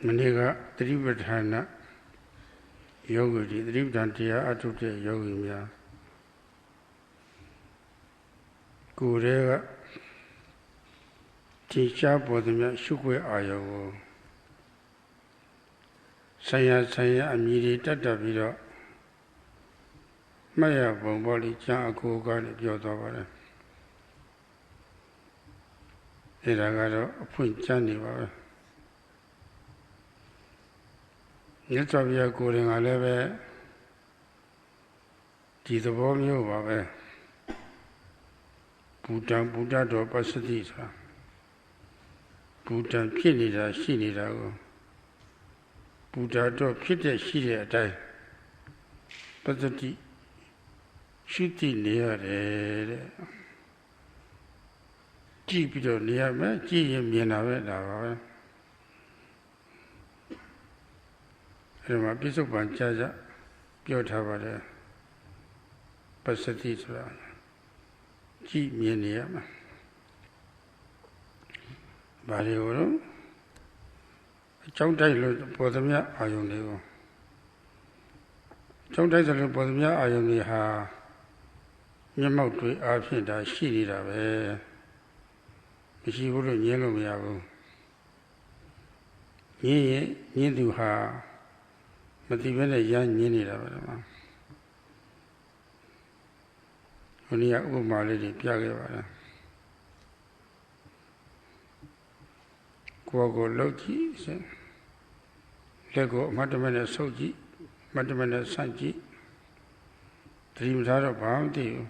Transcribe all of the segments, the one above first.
Maniga, Tributana, Yogi, Tributantia, Atute, Yogi, Gurega, Teacher, Bodhemia, Shukwe Ayo, Saya, Amiri, Tatavido, Maya, Bomboli, Jan, Akuga, Yodova. Iragado, Point Jani, Yetavia Guring Aleve, Titavomio, Buddha do Pasadisa, Buddha Pinida, Shinidago, Buddha do Pita Shida die, but the shitty near the Jeepido near me, Giam Rema Bishop Banchaja, Piotavada, Pasadisa, G. Mieniam Barioro, Chontai Podamia Ayonio. Chontai Podamia Ayoni ha Yamotri Arpinda, Shida, she wouldn't yellow me out. Ye, Nidu ha. But even a young Yenida, only a Umali Piagavara. Quago Loki, Lego, Matamana Soji, Matamana Sanji, dreams out of bounty.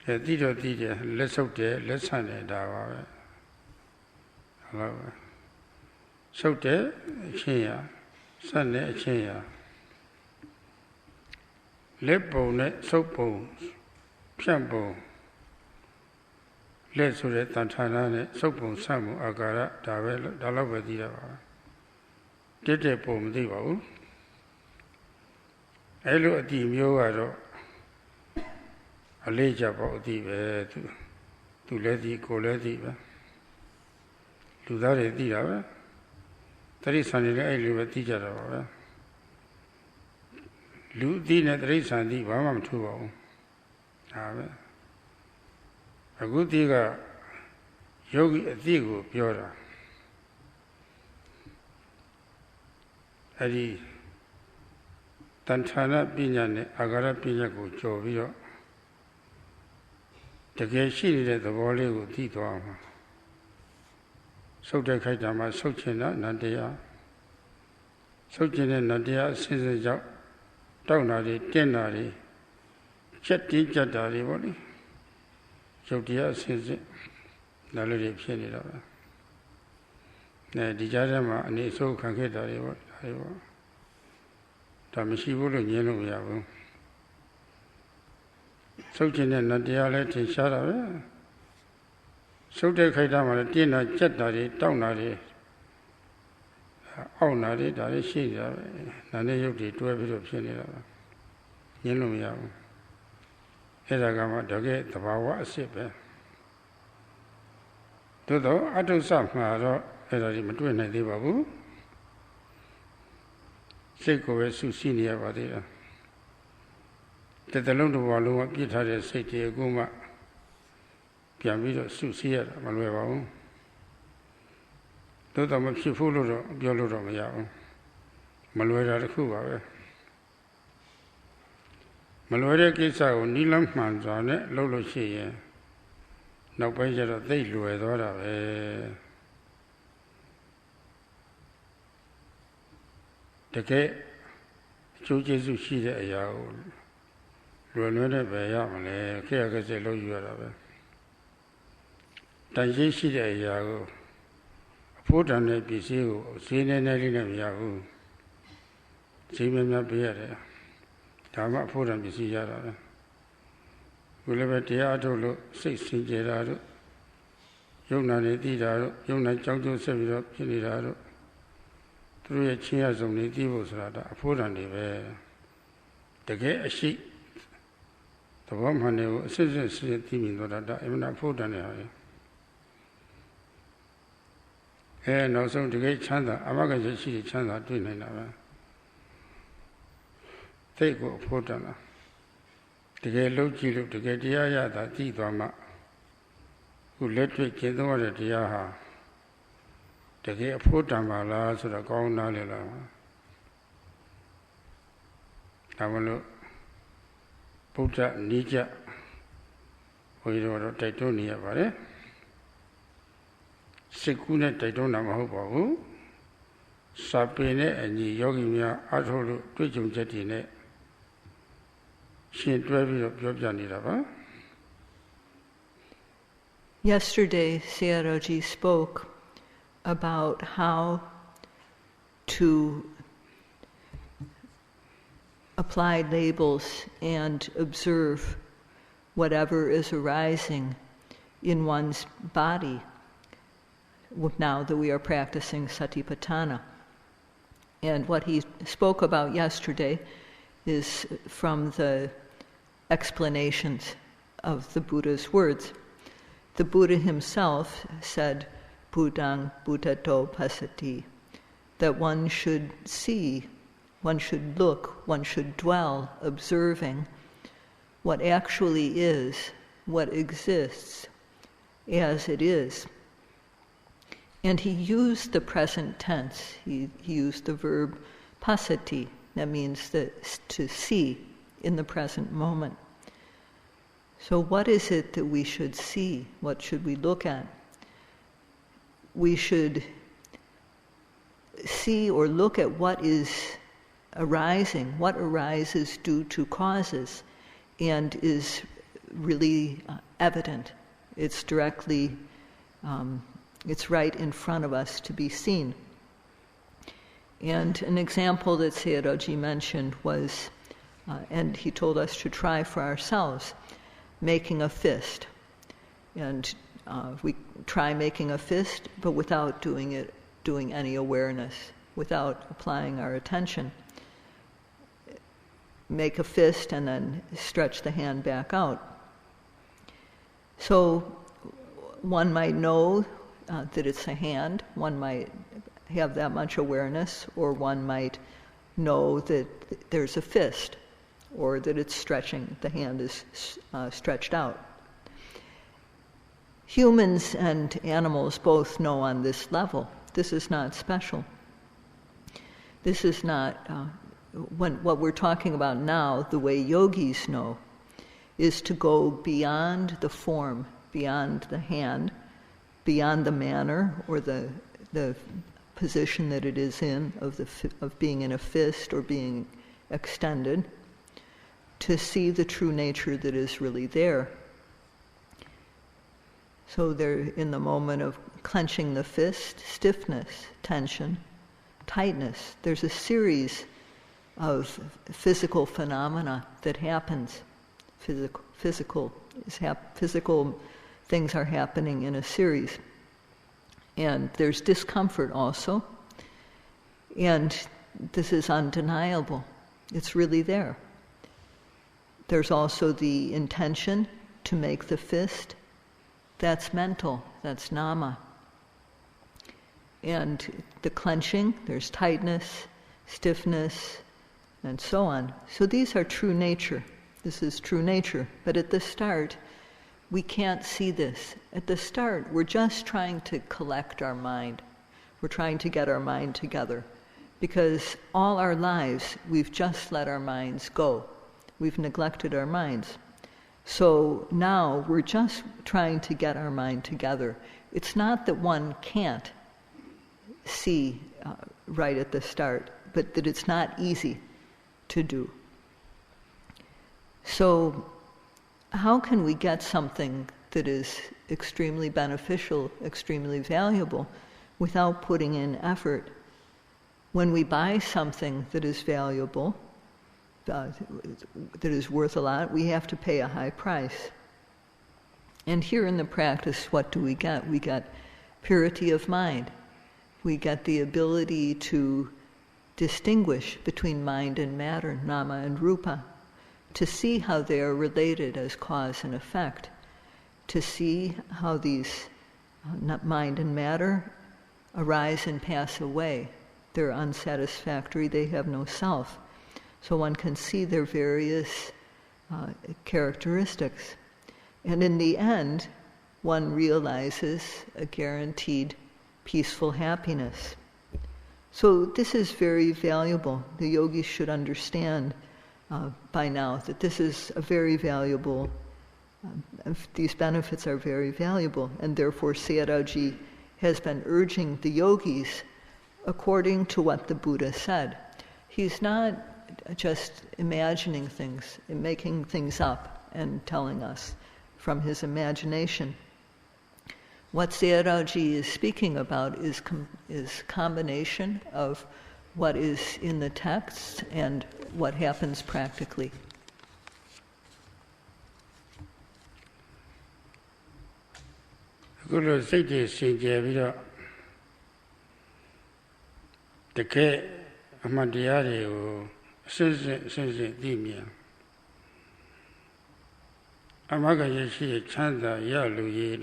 A theatre, less out there, less Sunday, Dava. So there, Chia. Sunday chair. Lip bone, soap bones, shampoo. Let's read Tantana, soap bone, Samu, Agara, Davel, Dalavadira. Did a poem, Divo? Elo di Mioado, a leja about the to let the collective. To that idea. There is an illegal teacher. Ludina, there is an Ibam too. A good digger, Yogi, a digo, Piora. Adi Tantana Pinyane, Agara Pinyago, Jovio. The gay she at the volley with Tito. So the Kaitama, Sochina, Nadia, Sochina, Nadia, says a downary, tenary, chatty, jatari, body. Jodia says it, Nalari Pianida. Dijarama, and it's so concretary. Tamishi would and yellow yabo. Sochina, Nadia, let it shut away. So the Kaitama, dinner, jetnari, downary, ownary, that is she, Nanayoti, to a bit of Shenira. Yellow. Edagama, Doge, the Bawa, Sip. Todo, I do some, Edarim, between a divabu. Seco, Susinia, Vadira. The London Walloon, Peter, City, Guma. Piamiro, Susia, Manueva. Toto Machifulo, Biolo Maya. Manuela Cuba. Manuela Kisa, Nilam Manzane, Lolo Shea. No pleasure they Luedora. The gay Chujesu Shida Yao. Luanada Bayamale, Kiaka Lo Yura. Tanji Shida Yao. Put on a PC, seen an alien of Yahoo. See me not be there. Dhamma put on PC Yara. We'll have a teatro 16 Gerado. Yona Didaro, Yona Chango Severo, Pinidaro. 3 years only divos rada, put on the way. The gay a sheet. The woman who says, even not put on the နောက်ဆုံးတကယ်ချမ်းသာအမဂ္ဂရရှိတဲ့ချမ်းသာတွေ့နိုင်တာပဲသိကိုအဖို့တန်တာတကယ်လုံးကြည့်လို့တကယ်တရားရတာကြည့်သွားမှခုလက်တွေ့ကျင့်သုံးရတဲ့တရားဟာတကယ်အဖို့တန်ပါလားဆိုတော့ကောင်းနားလည်လာဒါမလို့ဗုဒ္ဓနိကြဘုရားတော်တိုက်တွန်းနေရပါတယ်စိတ်ကူးနဲ့တိုက်တွန်းတာမဟုတ်ပါဘူးစာပေနဲ့အညီယောဂီများအားထုတ်လို့တွေ့ကြုံချက်တွေနဲ့ရှင်တွဲပြီးတော့ပြောပြနေတာပါ Yesterday, Sayadawgyi spoke about how to apply labels and observe whatever is arising in one's body now that we are practicing Satipatthana. And what he spoke about yesterday is from the explanations of the Buddha's words. The Buddha himself said, Buddhang Buddhato Pasati, that one should see, one should look, one should dwell, observing what actually is, what exists as it is. And he used the present tense. He used the verb pasati. That means to see in the present moment. So what is it that we should see? What should we look at? We should see or look at what is arising, what arises due to causes, and is really evident. It's directly, it's right in front of us to be seen. And an example that Sayadawgyi mentioned was, and he told us to try for ourselves, making a fist. And we try making a fist, but without doing any awareness, without applying our attention. Make a fist and then stretch the hand back out. So one might know that it's a hand, one might have that much awareness, or one might know that there's a fist, or that it's stretching, the hand is stretched out. Humans and animals both know on this level. This is not special. This is not, what we're talking about now, the way yogis know, is to go beyond the form, beyond the hand, beyond the manner or the position that it is in, of being in a fist or being extended, to see the true nature that is really there. So there, in the moment of clenching the fist, stiffness, tension, tightness, there's a series of physical phenomena that happens. Physical things are happening in a series. And there's discomfort also. And this is undeniable. It's really there. There's also the intention to make the fist. That's mental. That's Dhamma. And the clenching, there's tightness, stiffness, and so on. So these are true nature. This is true nature. But at the start, we can't see this. At the start, we're just trying to collect our mind. We're trying to get our mind together. Because all our lives, we've just let our minds go. We've neglected our minds. So now we're just trying to get our mind together. It's not that one can't see right at the start, but that it's not easy to do. So how can we get something that is extremely beneficial, extremely valuable, without putting in effort? When we buy something that is valuable, that is worth a lot, we have to pay a high price. And here in the practice, what do we get? We get purity of mind. We get the ability to distinguish between mind and matter, nama and rupa, to see how they are related as cause and effect, to see how these mind and matter arise and pass away. They're unsatisfactory, they have no self. So one can see their various characteristics. And in the end, one realizes a guaranteed peaceful happiness. So this is very valuable. The yogis should understand by now that this is a very valuable, these benefits are very valuable, and therefore Sayadawgyi has been urging the yogis according to what the Buddha said. He's not just imagining things, making things up and telling us from his imagination. What Sayadawgyi is speaking about is combination of what is in the text and what happens practically. Guru Siti Sinjavira the K Amadiari Sense Dimia Amaga Yashi Chanda Yalu Ye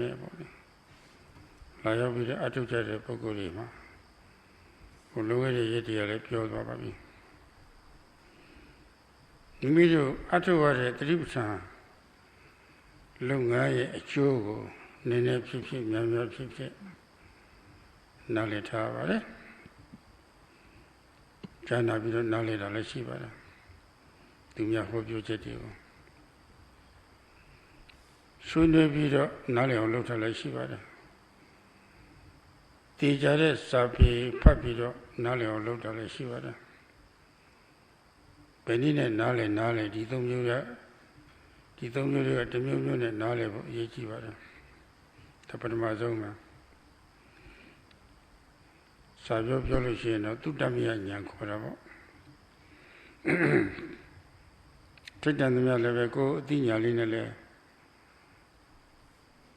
Layabi Atuja Pogurima Uluere Yetia Pure Babi Imidu Atuare Tripsa Lungaye Chogo Nene Pipi Mamma Pipi Nalita Vare China Bido Nalita Leshibara Dumia Hobio Jetio Sune Bido Nale Lota Leshibara Tijare Sapi Papido Nale Lota Leshibara Benine Nale Ditomura Temune Nale Yechibara Tapatamazoma Sabio Biologino, Tutamia Yankorabo Titanamia Leveco, Dina Linele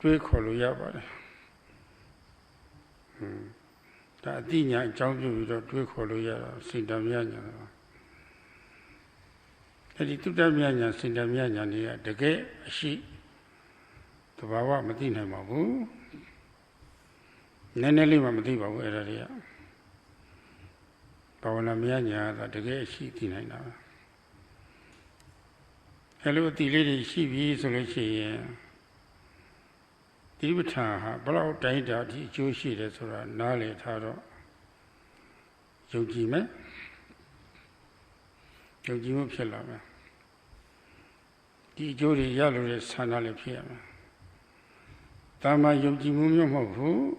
Twicoluya. Dina Jambu, Twicoluya, Sindamiana. Eddie Tutamiana, Sindamiana, the gay she. The Bawa Madina Mabu Neneli Mamadiba area Pawana Mianya, that the gay sheet in now. Hello, the lady she be so she Tibeta, Blau died out the Jewish sheet or Nale Taro Yogi me Yogi Mupilama. The Jodi Yellow Sanale Piama. Dhamma Yogi Mumyo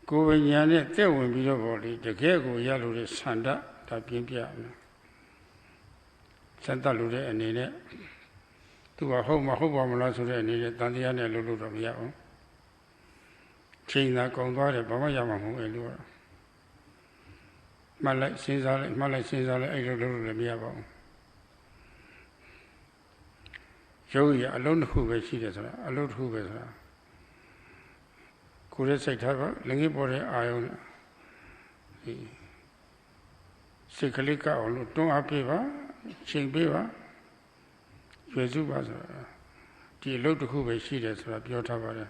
Go in Yanet, there will be no body, the Gego Yellow Sanda, Tapimpia Santa Lude and Nene to a home, a hope of Malasure and Nene, Dandiana Lulu of Yao. China Convada, Bamayamahu, Elua Malay Sinzal, Elulu of Yao. Yogi alone who was she as a lot who was could I say Tava, Langibore Ion Sikalika or Don't Apiva, Chingbiva, Jesuba, the lot who was she as a Piotava.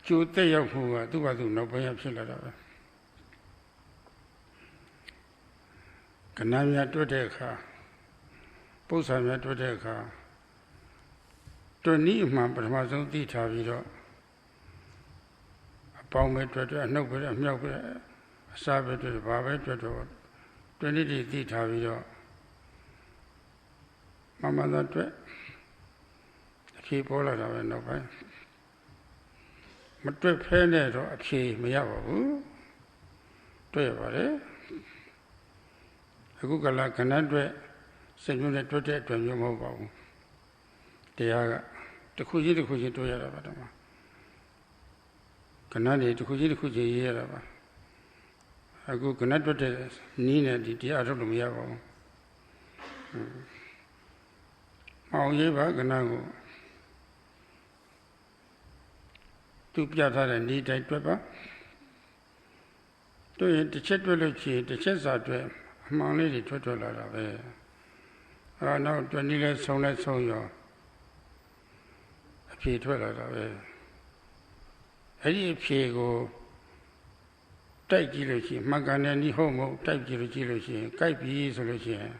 Jute who do no way of Chilada Canamia Dodeka. Posamia Dodeka. Don't need my Pramazon Dita, a palmet, a noble, a milk, a sabbath, a barber, 20 Dita, Mamma that keep all of it, no way. But to pay it or a key, Miavu, to a Google like an address. Send you that to your mobile. They are the Kuji to Yarabama. Canadi to Kuji Yaraba. I go connect with the Nina di Aromiavo. Mauyeva Ganago. Two Piata and Nita Tweba. To it, the Chetwellochi, the Chesat, among Lady Twitler. Now, 20 less so let's show you a P12. အဲ့ဒီအဖြေကိုတိုက်ကြည့်လို့ရှိရင်မှန်ကန်တဲ့နည်းဟုတ်မဟုတ်တိုက်ကြည့်လို့ရှိရင်ကြိုက်ပြီဆိုလို့ရှိရင်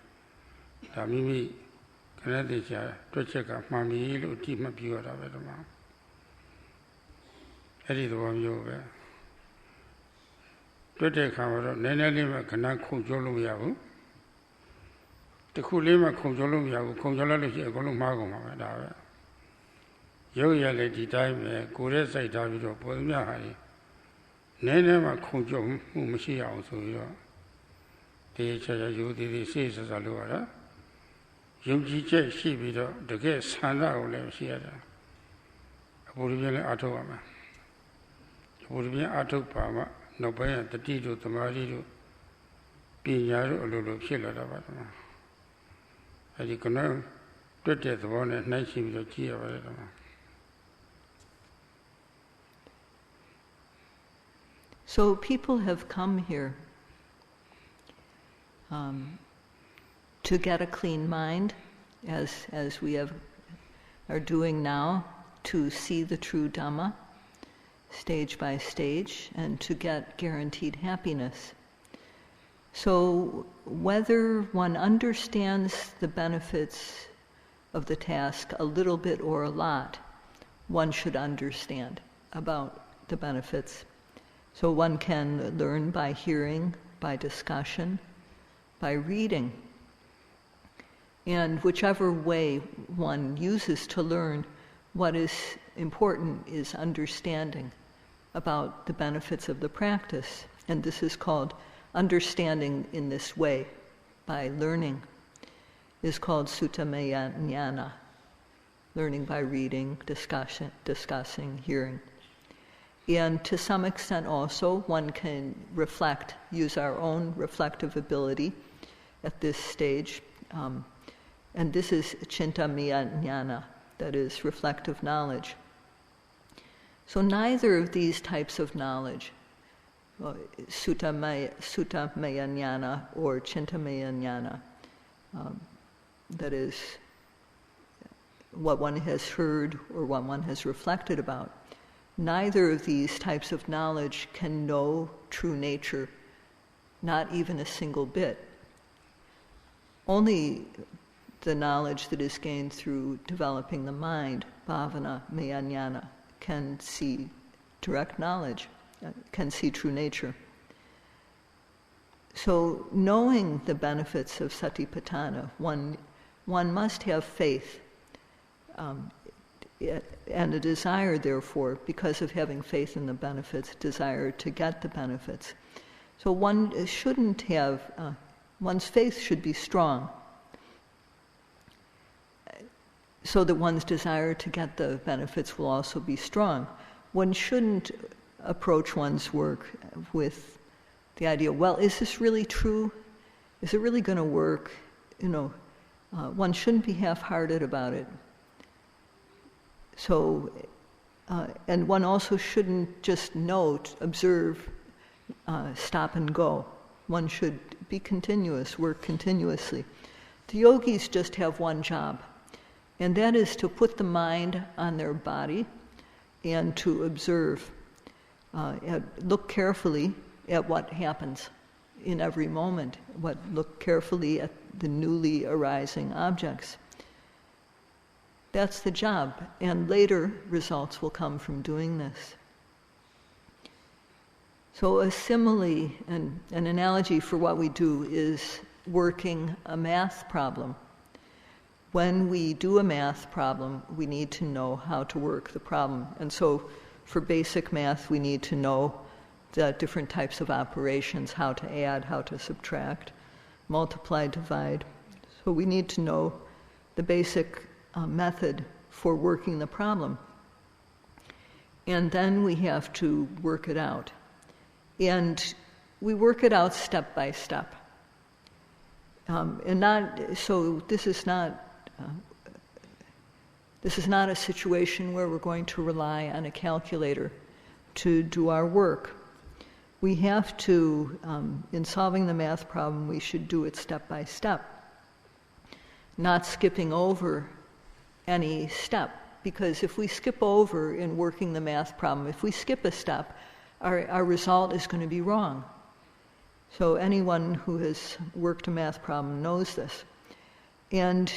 ဒါမိမိခဏတည်းချာတွက်ချက်ကမှန်ပြီလို့အတိမပြုရတာပဲဒီမှာအဲ့ဒီသဘောမျိုးပဲတွက်တဲ့ခါမှာတော့နည်းနည်းလေးမှခဏခုန်ကျော်လို့မရဘူးတစ်ခုလေးမှခုန်ကျော်လို့မရဘူးခုန်ကျော်လိုက်လို့ရှိရင်အကုန်လုံးမှားကုန်ပါပဲဒါပဲရုပ်ရလည်းဒီတိုင်းပဲကိုယ်ရဲ့စိုက်ထားပြီးတော့ပေါ်သမျှဟာနည်းနည်းမှခုန်ကျော်မှုမရှိအောင်ဆိုပြီးတော့ဒီချာချာယူသည်စိတ်ဆဆလို့ရတာယုံကြည်ချက်ရှိပြီးတော့တကယ်ဆန္ဒကိုလည်းရှိရတာအပူရပြင်းလည်းအထုတ်ရမှာအပူရပြင်းအထုတ်ပါမှနောက်ပိုင်းကတတိတို့သမာဓိတို့ပညာတို့အလိုလိုဖြစ်လာတာပါတော့အဲဒီကနတွတ်တဲ့သဘောနဲ့နှိုင်းရှိပြီးတော့ကြည့်ရပါတယ်တော့ So people have come here to get a clean mind, as we are doing now, to see the true Dhamma, stage by stage, and to get guaranteed happiness. So whether one understands the benefits of the task a little bit or a lot, one should understand about the benefits. So one can learn by hearing, by discussion, by reading. And whichever way one uses to learn, what is important is understanding about the benefits of the practice. And this is called understanding in this way, by learning, is called suttamaya jnana, learning by reading, discussing, hearing. And to some extent also, one can reflect, use our own reflective ability at this stage. And this is chintamaya jnana, that is reflective knowledge. So neither of these types of knowledge, suttamaya jnana or chintamaya jnana, that is what one has heard or what one has reflected about, neither of these types of knowledge can know true nature, not even a single bit. Only the knowledge that is gained through developing the mind, bhavana, maya jnana, can see direct knowledge, can see true nature. So knowing the benefits of satipatthana, one must have faith, and a desire, therefore, because of having faith in the benefits, desire to get the benefits. So one shouldn't have, one's faith should be strong, so that one's desire to get the benefits will also be strong. One shouldn't approach one's work with the idea, well, is this really true? Is it really going to work? One shouldn't be half-hearted about it. So, and one also shouldn't just note, observe, stop and go. One should be continuous, work continuously. The yogis just have one job, and that is to put the mind on their body and to observe, look carefully at what happens in every moment, look carefully at the newly arising objects. That's the job, and later results will come from doing this. So a simile, an analogy for what we do is working a math problem. When we do a math problem, we need to know how to work the problem. And so for basic math, we need to know the different types of operations, how to add, how to subtract, multiply, divide. So we need to know the basic method for working the problem. And then we have to work it out. And we work it out step by step. This is not a situation where we're going to rely on a calculator to do our work. We have to, in solving the math problem, we should do it step by step, not skipping over any step because if we skip over in working the math problem, if we skip a step, our result is going to be wrong. So anyone who has worked a math problem knows this. And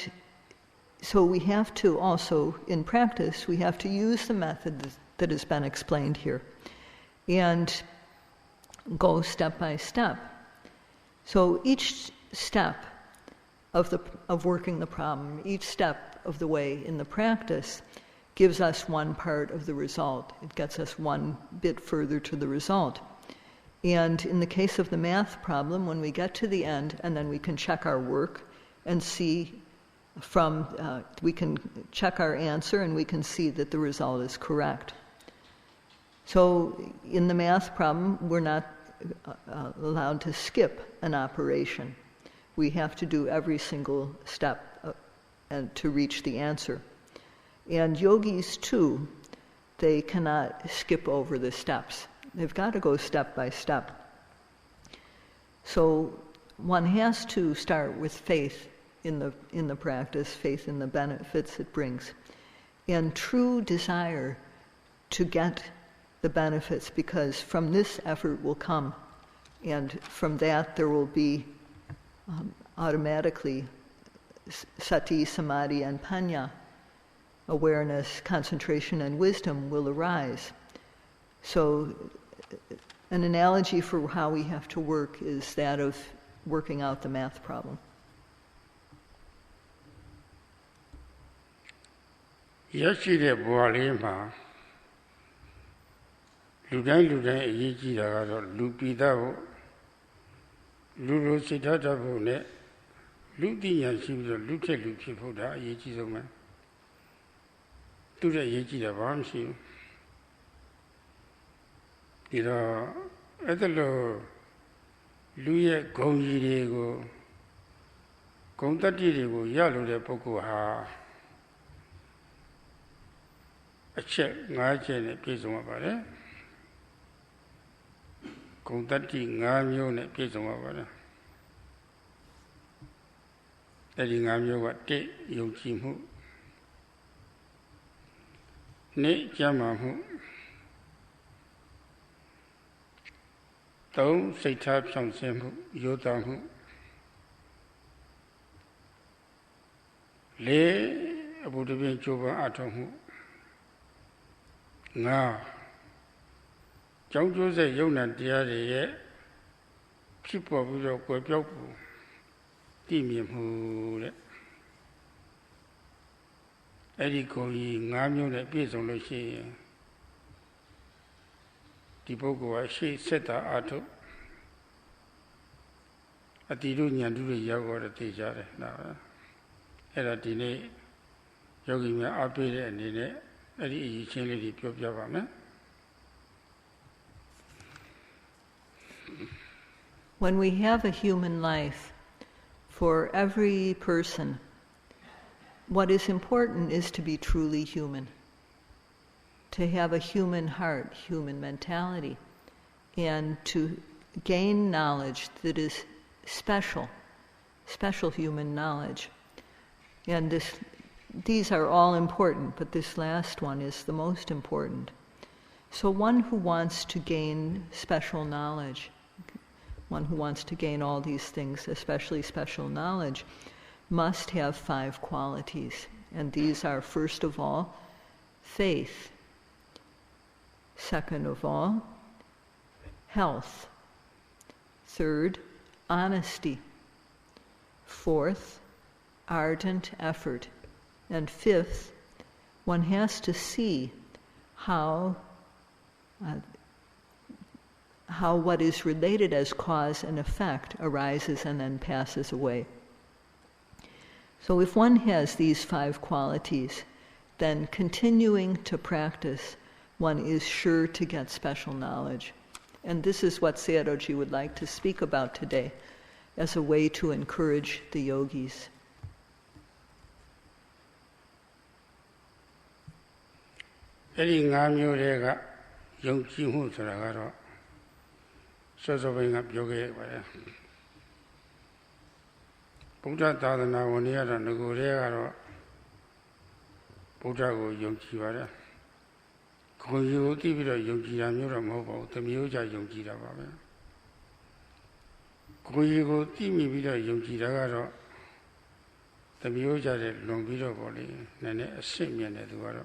so we have to also, in practice, we have to use the method that has been explained here and go step by step. So each step of working the problem, each step of the way in the practice gives us one part of the result. It gets us one bit further to the result. And in the case of the math problem, when we get to the end, and then we can check our work and see we can check our answer and we can see that the result is correct. So in the math problem, we're not allowed to skip an operation. We have to do every single step and to reach the answer. And yogis too, they cannot skip over the steps. They've got to go step by step. So one has to start with faith in the practice, faith in the benefits it brings, and true desire to get the benefits, because from this effort will come, and from that there will be automatically sati, samadhi, and panya, awareness, concentration, and wisdom will arise. So an analogy for how we have to work is that of working out the math problem. Yashide Boalima Ludan Yiji Lupida Lulu Siddhartha Ludi and she was a Lute people that Yichizoman. To the Yichi of Amshi. At the low Luye Gongi Gontati Yalu de Pokuha. A check, Najan, a piece of water. Gontati Namio, a piece of water. Letting Amio what day you seem who. Ne Jamahu. Don't say type some simple, Yodamu. Lay about the being Juba Atomu. Now, John Jose Yona Diary, people with a quapu, Dimium who Eddie Coy, Namio, that piece on the sea. The Bogo, she set her ato. At the Union do the Yago at the Jare now. At a dinner, Yogi me up and in it. When we have a human life, for every person, what is important is to be truly human, to have a human heart, human mentality, and to gain knowledge that is special human knowledge. And these are all important, but this last one is the most important. So one who wants to gain special knowledge, one who wants to gain all these things, especially special knowledge, must have 5 qualities. And these are, first of all, faith. Second of all, health. Third, honesty. Fourth, ardent effort. And fifth, one has to see how what is related as cause and effect arises and then passes away. So if one has these 5 qualities, then continuing to practice, one is sure to get special knowledge. And this is what Sayadawgyi would like to speak about today as a way to encourage the yogis. Eddie Namio, young Kimu Saragaro, Sosoving up Yogi. Buddha Tadana, one year and the Gurego, Buddha go Yogi Vada. Koyu Tibiro Yogi Ramura Mobile, the Mioja Yogi Rava. Koyu go Timi Vida Yogi Ragaro, the Mioja Longbiro body, Nane a Simian at Duaro.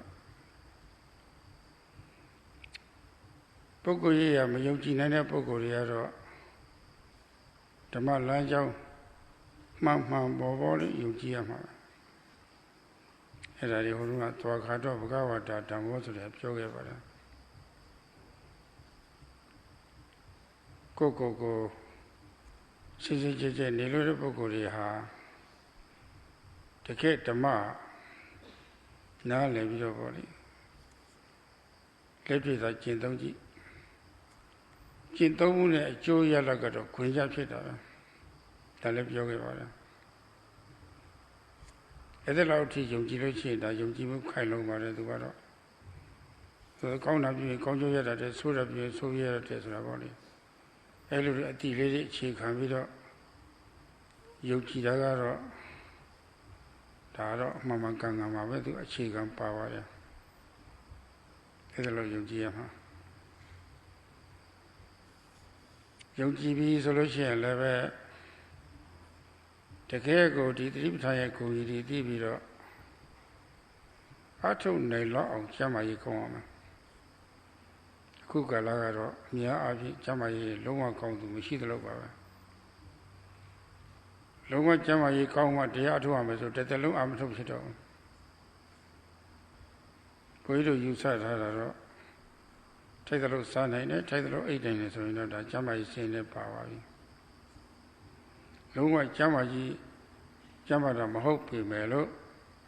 Pocoya, Yogi Nana Pocoriaro, Dhamma Lanjao, Mamma Boboli, Yogi Yama. Era di Huruna Tuakato, Gawata, Dhamma to the Yoga. Coco, Sisi Nilu Pocoria, the Kate Dhamma, now live your body. Let me that Jindoji. Jindomune, Joya Lagato, Quinja Pita, the left yoga. As a loud teacher, Jirochi, that Yogi Kailo Mara Duaro. The count of you, Conjoya, that is sort of you, so here at the body. Elu at the lady, she can be Yogi Dagaro, Daro, Mamma Ganga, Mavedu, a chicken power. As a low Yogi. Yogi be solution level. The Kego did Riptayako, he did it. I told Naila of Jamaica. Kuka Lagaro, Mia Avi, Jamai, Loma come to Mishidlo. Loma Jamai come what they are to Amazo, that the low am to Shito. Poido you said, take the low sun in it, take the low 18, so you know that Jamai is in the power. Loma Jamai, Jamada Mahopi Melo,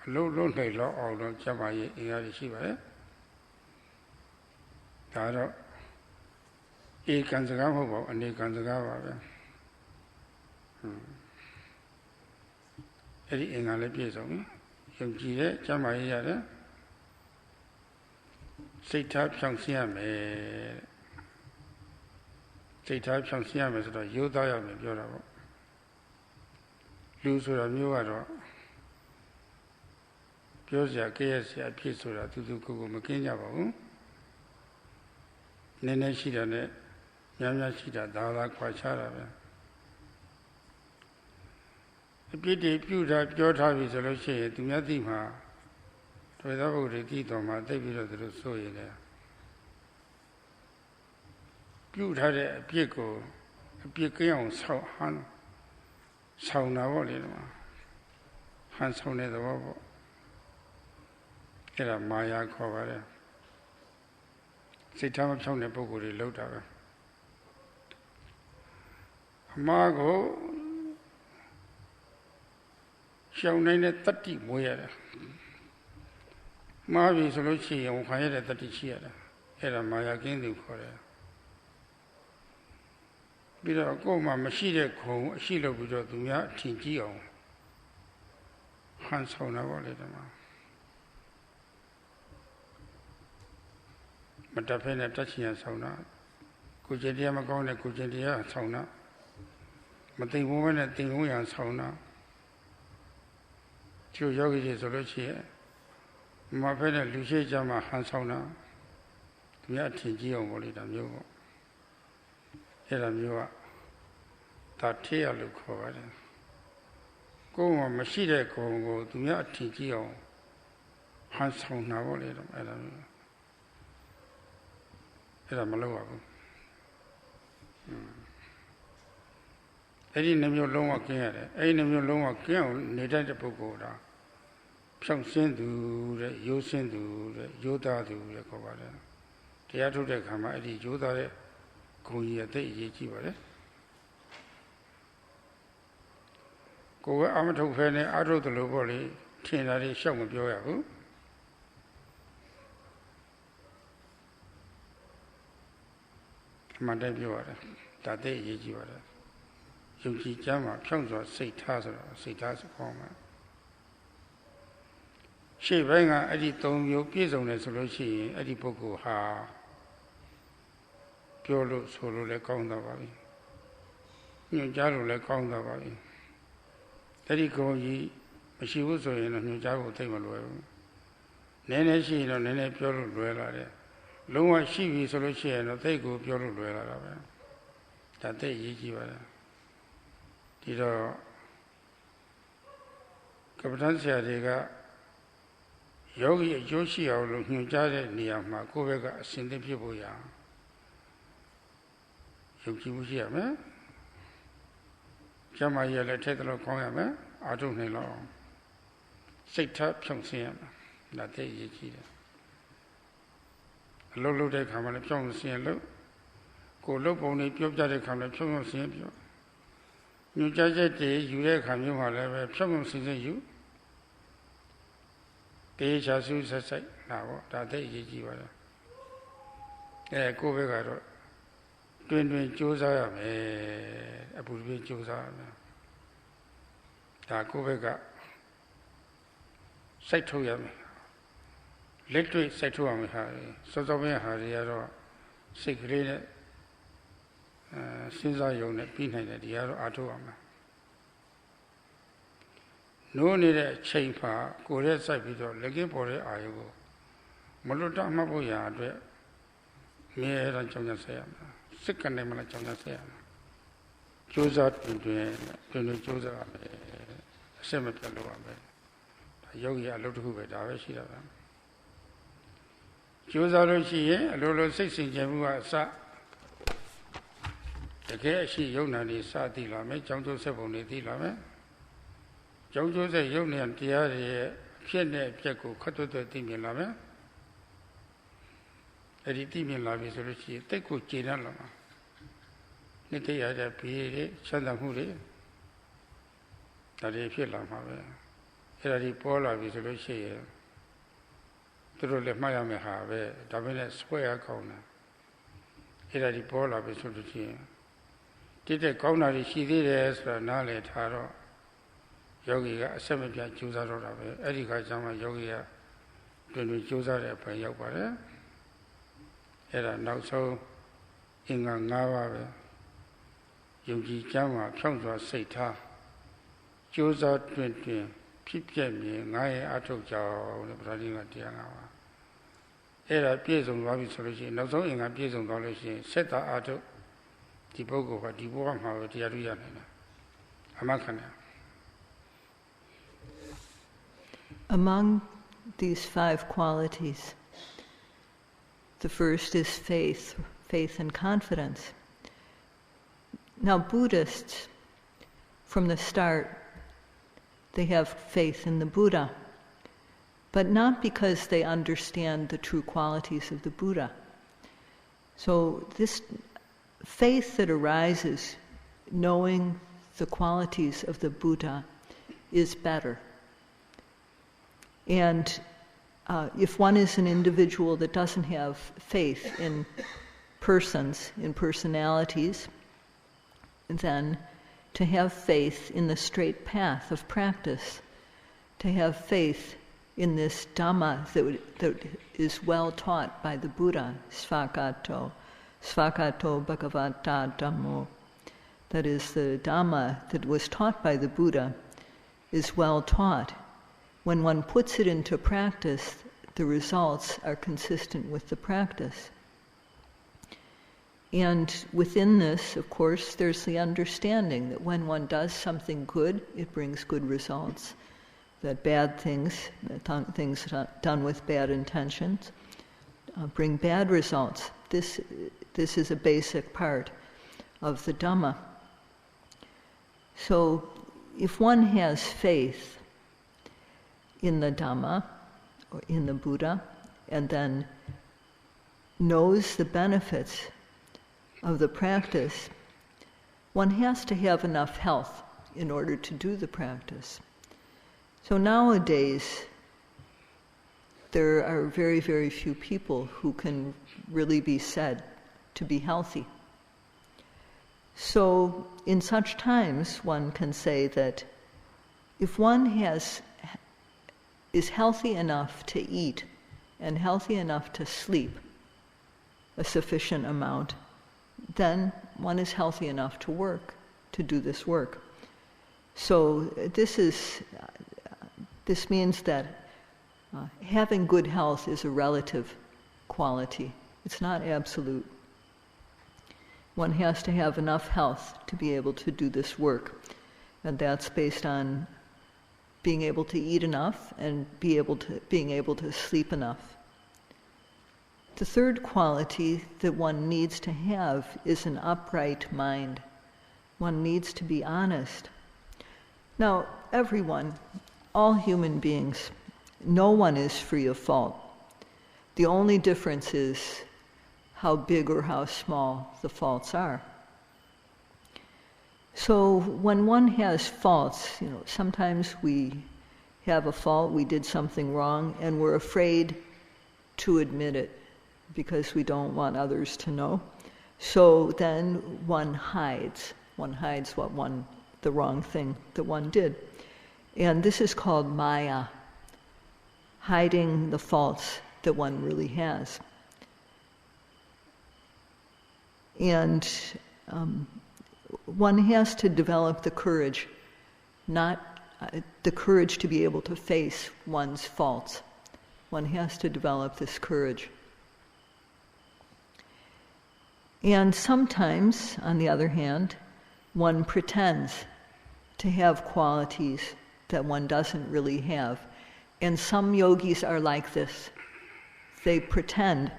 low lonely law, although Jamai in Arishiva. Taro E. Kanzagamo and E. Kanzagawa. Eddie in Alepies, Yogi, Jamai, say type Shanksiam, say type Shanksiam as a you die of your lose or a new ador. Piosia, Kayasia, Pisura, to do Kugu Makinya. Nene Shida, Yamya Shida, Dala Quachara. The pity Puta, Pure Tavis, a Roche, to Yatima, to the Avoid Tito, my David of the Soy there. Pute had a Pico, a Picayon, Sauna Volima, Hansone the Wobble. Era Maya cover. Say time of Chong the Boguri Lota. Margo shall name 30 moya. Marvi Soluchi and Kayada 30 cheer. Era Maya Gindu for her. Bida Goma Machida Co, Shilo Budo Dumia Tingio. Hans Hona Volidama. Matapena touching a sauna. Kujadia Magona, Kujadia sauna. Mating woman at Tinguyan sauna. Two Yogis Soluchi. Mapena Lucia Jama Hansauna. We are Tingio Volidam Yogo. Eramua. Tatea look over. Go on Machida Congo, do me at Tingio. Hansauna Volidam Eramua. Era Maloa. Any name your long care, any name your long care, needed a pogoda. Some send to you send to Yoda to the cover. The other day come at the Yoda, Koya Day Jiva. Go amateur penny out of the low body, 10 at a shop of your. My debut, that day, you are. Yogi Jama, Pyongzo, say Tazara, say Tazakoma. She rang a Editon, your piece on the solution, Edipoku ha. Pure solo le conda valley. New Jaro le conda valley. Edico ye, she was in a New Jaro table. Nene shi no nene pure luela de. Lunga shi vi solo shi no they go pure luela da be. That they yiji ba. Dido Kapitan Sayadaw Yogi Joshi or Nujade Niama, Kovega, Sindi Pibuya. Yogi Bushia, Jamaya, Tetalo Koyama, I don't know. Say tap something, that they yiji. Lolo de Kamala Chong Sian Go look only Pioja Kamala Chong Sian. You judge a day, you there come you have some season you. They shall choose a sight now that they yiji. Go back. Twin Josa, a Buddha Josa. That go back. Sight to yam. Literally sight to me, Harry. So the way Harry are secret. Since I own it, behind the other Atoama. No need a chain pa, go red side video, leggy for it, I go. Moluta Mabuya, mere than China Sayam. Second name of China Sayam. Choose out into choose a cemetery. Yogi, I love to go at our Shira. Choose out she, a little 16 Jamua sa. The case she Yonani Sati Lame, Jango Seboni Lame. Jango say Yoni and Tiari, Piene Piaco, Cato the Timi Lame. A Timi Lame is Rishi, take good China Lama. Niti had a Piri, Chandamuri. That is Pilama. Here are Pola with Rishi. Through the Miami have a Davina Square corner. Here are Pola with Rishi. Did a corner she did as a Nale Taro Yogi, a cemetery choose out of it, Erika Jama Yogi, when we choose out a Payopare. Era now so in a Nava Yogi Jama, Council Sata, choose out 20 PPM, Naya Atoja, the Bradina Diana. Era Piers on Rabbit solution, not so in a Piers on College, set out. Among these 5 qualities, the first is faith and confidence. Now, Buddhists, from the start, they have faith in the Buddha, but not because they understand the true qualities of the Buddha. So this faith that arises knowing the qualities of the Buddha is better. And if one is an individual that doesn't have faith in persons, in personalities, then to have faith in the straight path of practice, to have faith in this Dhamma that is well taught by the Buddha, Svakato Bhagavata Dhammo, that is, the Dhamma that was taught by the Buddha is well taught. When one puts it into practice, the results are consistent with the practice. And within this, of course, there's the understanding that when one does something good, it brings good results. That bad things, things done with bad intentions, bring bad results. This is a basic part of the Dhamma. So if one has faith in the Dhamma, or in the Buddha, and then knows the benefits of the practice, one has to have enough health in order to do the practice. So nowadays, there are very, very few people who can really be said to be healthy. So in such times, one can say that if one is healthy enough to eat and healthy enough to sleep a sufficient amount, then one is healthy enough to work, to do this work. So this means that having good health is a relative quality. It's not absolute. One has to have enough health to be able to do this work. And that's based on being able to eat enough and being able to sleep enough. The third quality that one needs to have is an upright mind. One needs to be honest. Now, everyone, all human beings, no one is free of fault. The only difference is how big or how small the faults are. So when one has faults, sometimes we have a fault, we did something wrong, and we're afraid to admit it because we don't want others to know. So then one hides the wrong thing that one did. And this is called Maya, hiding the faults that one really has. And one has to develop the courage, not the courage to be able to face one's faults. One has to develop this courage. And sometimes, on the other hand, one pretends to have qualities that one doesn't really have. And some yogis are like this. They pretend,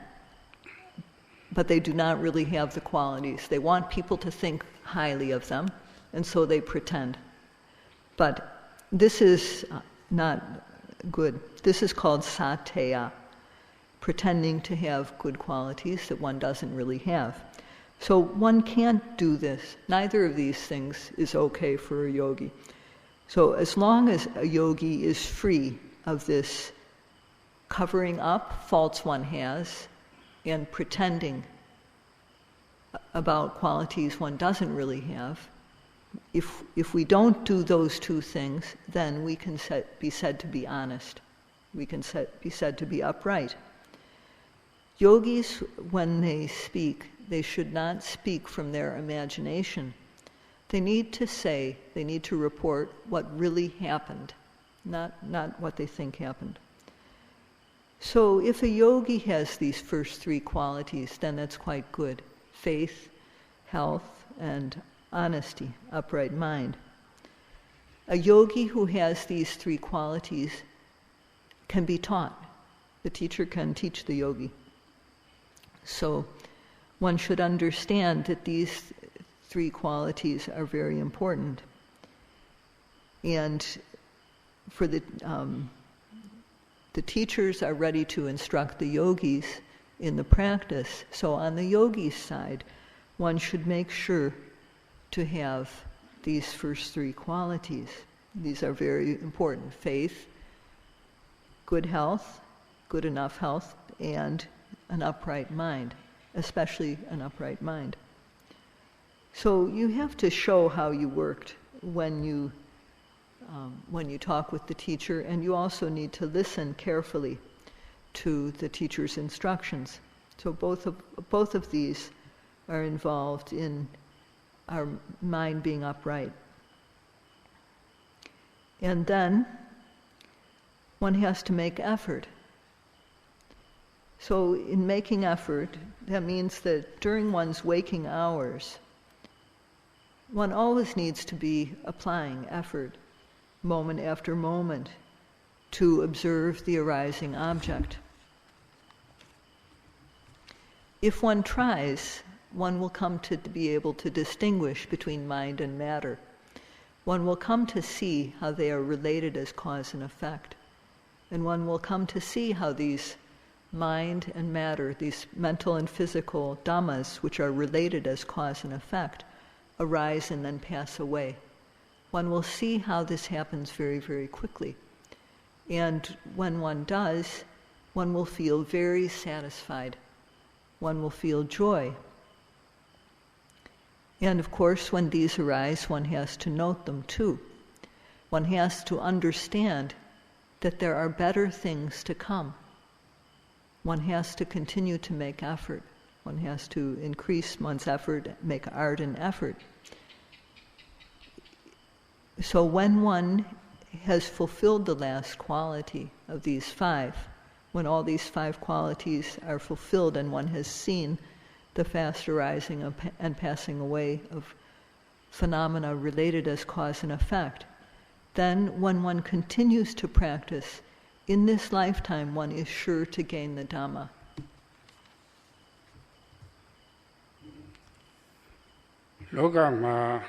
but they do not really have the qualities. They want people to think highly of them, and so they pretend. But this is not good. This is called sateya, pretending to have good qualities that one doesn't really have. So one can't do this. Neither of these things is okay for a yogi. So as long as a yogi is free of this covering up faults one has and pretending about qualities one doesn't really have, if we don't do those two things, then we can be said to be honest. We can be said to be upright. Yogis, when they speak, they should not speak from their imagination. They need to report what really happened, not what they think happened. So if a yogi has these first three qualities, then that's quite good. Faith, health, and honesty, upright mind. A yogi who has these three qualities can be taught. The teacher can teach the yogi. So one should understand that these three qualities are very important. And for the teachers are ready to instruct the yogis in the practice. So on the yogi's side, one should make sure to have these first three qualities. These are very important: faith, good health, good enough health, and an upright mind, especially an upright mind. So you have to show how you worked when you talk with the teacher, and you also need to listen carefully to the teacher's instructions. So both of these are involved in our mind being upright. And then one has to make effort. So in making effort, that means that during one's waking hours, one always needs to be applying effort, moment after moment, to observe the arising object. If one tries, one will come to be able to distinguish between mind and matter. One will come to see how they are related as cause and effect. And one will come to see how these mind and matter, these mental and physical dhammas, which are related as cause and effect, arise and then pass away. One will see how this happens very, very quickly. And when one does, one will feel very satisfied. One will feel joy. And of course, when these arise, one has to note them too. One has to understand that there are better things to come. One has to continue to make effort. One has to increase one's effort, make ardent effort. So when one has fulfilled the last quality of these five. When all these five qualities are fulfilled and one has seen the fast arising and passing away of phenomena related as cause and effect, then when one continues to practice, in this lifetime one is sure to gain the Dhamma. Lokama